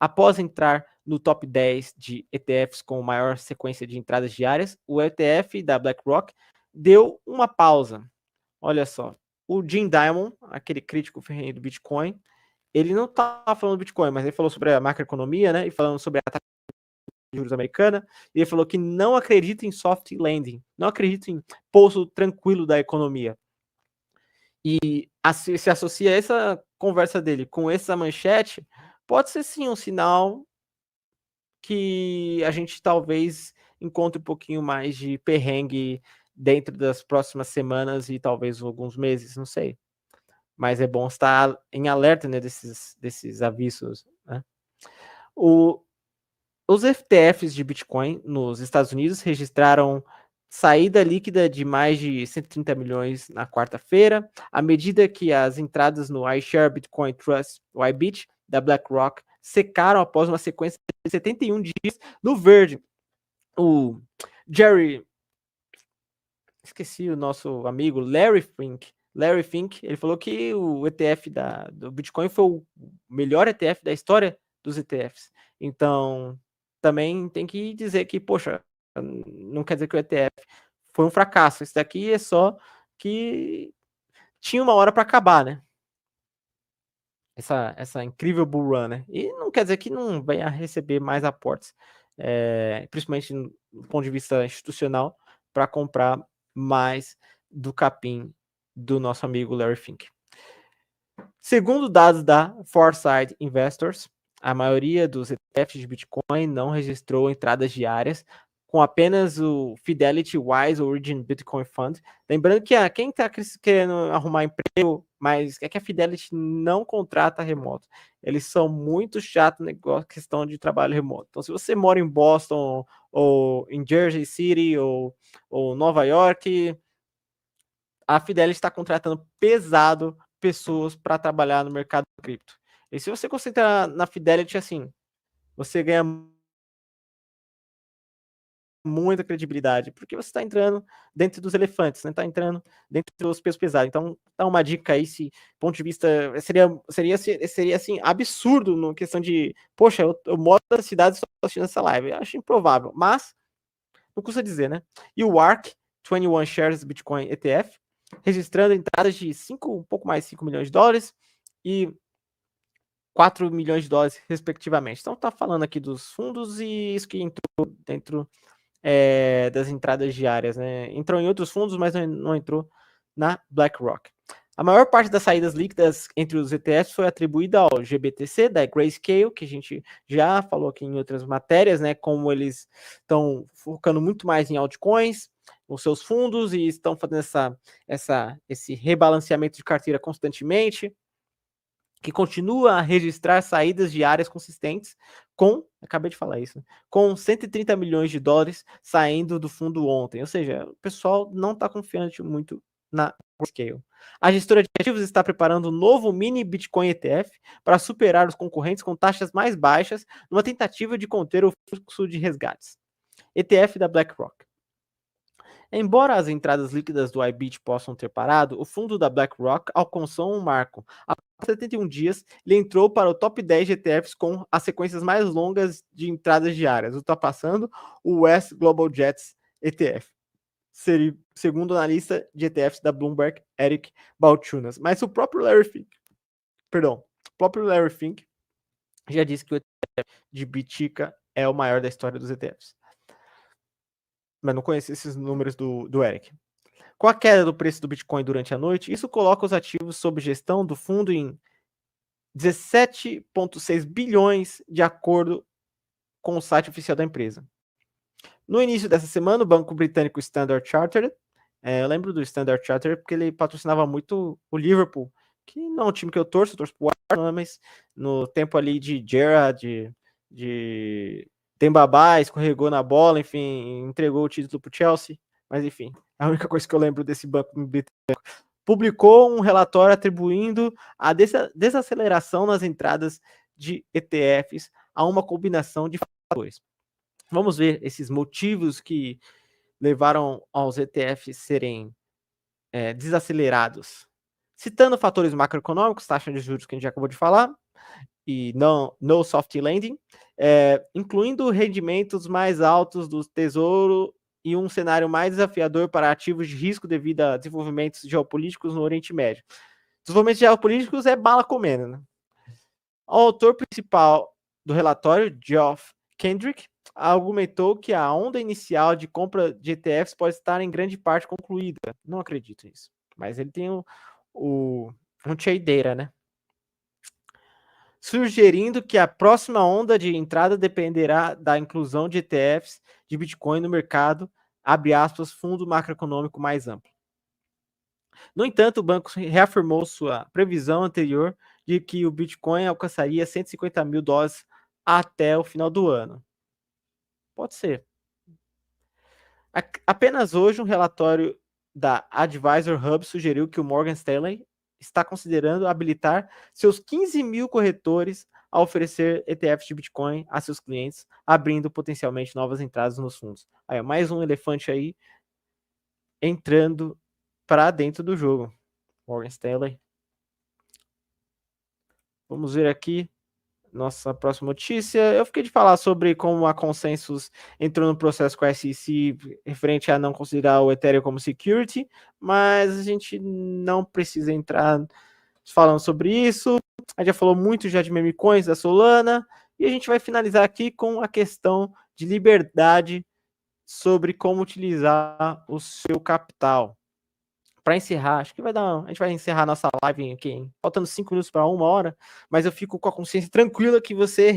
Após entrar no top 10 de ETFs com maior sequência de entradas diárias, o ETF da BlackRock deu uma pausa. Olha só, o Jim Dimon, aquele crítico ferrenho do Bitcoin, ele não estava falando do Bitcoin, mas ele falou sobre a macroeconomia, né? E falando sobre a taxa de juros americana. E ele falou que não acredita em soft landing, não acredita em pouso tranquilo da economia. E se associa essa conversa dele com essa manchete, pode ser sim um sinal que a gente talvez encontre um pouquinho mais de perrengue dentro das próximas semanas e talvez alguns meses, não sei. Mas é bom estar em alerta, né, desses avisos, né? Os ETFs de Bitcoin nos Estados Unidos registraram saída líquida de mais de 130 milhões na quarta-feira, à medida que as entradas no iShare Bitcoin Trust, o IBIT, da BlackRock, secaram após uma sequência de 71 dias no verde. O Jerry, esqueci o nosso amigo Larry Fink, ele falou que o ETF do Bitcoin foi o melhor ETF da história dos ETFs. Então, também tem que dizer que, poxa, não quer dizer que o ETF foi um fracasso. Isso daqui é só que tinha uma hora para acabar, né? Essa incrível bull run, né? E não quer dizer que não venha a receber mais aportes, principalmente do ponto de vista institucional, para comprar mais do capim do nosso amigo Larry Fink. Segundo dados da Foresight Investors, a maioria dos ETFs de Bitcoin não registrou entradas diárias, com apenas o Fidelity Wise Origin Bitcoin Fund. Lembrando que quem está querendo arrumar emprego, mas é que a Fidelity não contrata remoto. Eles são muito chatos na questão de trabalho remoto. Então, se você mora em Boston, ou em Jersey City, ou Nova York, a Fidelity está contratando pesado pessoas para trabalhar no mercado cripto. E se você concentrar na Fidelity, assim, você ganha muita credibilidade, porque você está entrando dentro dos elefantes, né? Está entrando dentro dos pesos pesados. Então, dá uma dica aí, se ponto de vista seria assim absurdo no questão de, poxa, eu moro na cidade e estou assistindo essa live. Eu acho improvável, mas não custa dizer, né? E o ARK 21 Shares Bitcoin ETF, registrando entradas de um pouco mais de 5 milhões de dólares e 4 milhões de dólares, respectivamente. Então, tá falando aqui dos fundos e isso que entrou dentro das entradas diárias, né? Entrou em outros fundos, mas não entrou na BlackRock. A maior parte das saídas líquidas entre os ETFs foi atribuída ao GBTC, da Grayscale, que a gente já falou aqui em outras matérias, né? Como eles estão focando muito mais em altcoins, os seus fundos, e estão fazendo esse rebalanceamento de carteira constantemente, que continua a registrar saídas diárias consistentes acabei de falar isso, né? Com 130 milhões de dólares saindo do fundo ontem. Ou seja, o pessoal não está confiante muito na Grayscale. A gestora de ativos está preparando um novo mini Bitcoin ETF para superar os concorrentes com taxas mais baixas, numa tentativa de conter o fluxo de resgates. ETF da BlackRock. Embora as entradas líquidas do IBIT possam ter parado, o fundo da BlackRock alcançou um marco. Após 71 dias, ele entrou para o top 10 de ETFs com as sequências mais longas de entradas diárias, ultrapassando o West Global Jets ETF, segundo o analista de ETFs da Bloomberg, Eric Balchunas. Mas o próprio Larry Fink já disse que o ETF de Bitica é o maior da história dos ETFs. Mas não conheci esses números do Eric. Com a queda do preço do Bitcoin durante a noite, isso coloca os ativos sob gestão do fundo em 17,6 bilhões, de acordo com o site oficial da empresa. No início dessa semana, o banco britânico Standard Chartered, eu lembro do Standard Chartered porque ele patrocinava muito o Liverpool, que não é um time que eu torço pro Arsenal, mas no tempo ali de Gerrard, de Dembaba, escorregou na bola, enfim, entregou o título pro Chelsea, mas enfim, é a única coisa que eu lembro desse banco britânico. Publicou um relatório atribuindo a desaceleração nas entradas de ETFs a uma combinação de fatores. Vamos ver esses motivos que levaram aos ETFs serem desacelerados. Citando fatores macroeconômicos, taxa de juros que a gente já acabou de falar, e no soft landing, incluindo rendimentos mais altos do tesouro e um cenário mais desafiador para ativos de risco devido a desenvolvimentos geopolíticos no Oriente Médio. Desenvolvimentos geopolíticos é bala comendo, né? O autor principal do relatório, Geoff Kendrick, argumentou que a onda inicial de compra de ETFs pode estar em grande parte concluída. Não acredito nisso. Mas ele tem um trade data, né? Sugerindo que a próxima onda de entrada dependerá da inclusão de ETFs de Bitcoin no mercado, abre aspas, fundo macroeconômico mais amplo. No entanto, o banco reafirmou sua previsão anterior de que o Bitcoin alcançaria $150 mil até o final do ano. Pode ser. Apenas hoje, um relatório da Advisor Hub sugeriu que o Morgan Stanley está considerando habilitar seus 15 mil corretores a oferecer ETFs de Bitcoin a seus clientes, abrindo potencialmente novas entradas nos fundos. Aí, mais um elefante aí entrando para dentro do jogo. Morgan Stanley. Vamos ver aqui nossa próxima notícia. Eu fiquei de falar sobre como a Consensus entrou no processo com a SEC referente a não considerar o Ethereum como security, mas a gente não precisa entrar falando sobre isso. A gente já falou muito já de meme coins da Solana e a gente vai finalizar aqui com a questão de liberdade sobre como utilizar o seu capital. Para encerrar, acho que a gente vai encerrar nossa live aqui, faltando 5 minutos para 1 hora, mas eu fico com a consciência tranquila que você